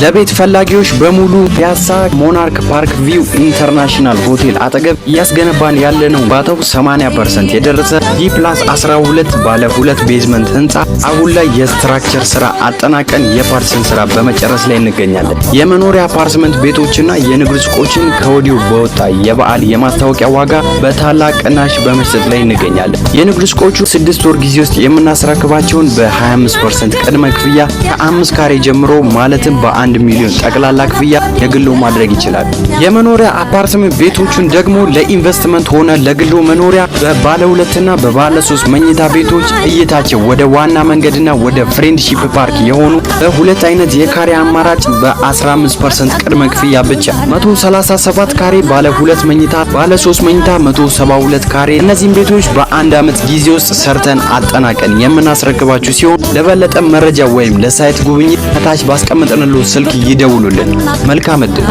ለቤት ፈላጊዎች በሙሉ ፒያሳ ሞናርክ ፓርክ ቪው ኢንተርናሽናል ሆቴል አጠገብ እያስገነባን ያለነው ባተው 80% የደረሰ ዲ+12 ባለ 2 ቤዝመንት ህንጻ አሁን ላይ የስትራክቸር ስራ አጠናቀን የፓርሰን ስራ በመጨረስ ላይ እንገኛለን። የመኖሪያ አፓርትመንት ቤቶችና የንግድ ሱቆችን ከወዲሁ በወጣ የበዓል የማስታወቂያ ዋጋ በታላቅ ቅናሽ በመስጠት ላይ እንገኛለን። የንግድ ሱቆቹ 6 ወር ጊዜ ውስጥ የምናስረክባቸውን በ25% ቅድመ ክፍያ ከ5 ካሬ ጀምሮ ማለትም በ1 ሚሊዮን ጠቅላላ ክፍያ የግሎ ማድረግ ይችላል። የመኖሪያ አፓርትመንት ቤቶቹን ደግሞ ለኢንቨስትመንት ሆነ ለግሎ መኖሪያ በባለ 2 እና በባለ 3 መኝታ ቤቶች እይታቸው ወደ ዋና መንገድና ወደ ፍሬንድሺፕ ፓርክ የሆኑ በሁለት አይነት የካሬ አማራጭ በ15% ቅድመ ክፍያ ብቻ 137 ካሬ ባለ 2 መኝታ ባለ 3 መኝታ 172 ካሬ እነዚህን ቤቶች በአንድ አመት ጊዜ ውስጥ ሰርተን አጠናቀን የምናስረክባችሁ ሲሆን ለበለጠ መረጃ ወይም ለሳይት ጉብኝት ከታች ባስቀመጥንልዎ ስልክ ይደውሉልን። መልካም እድል።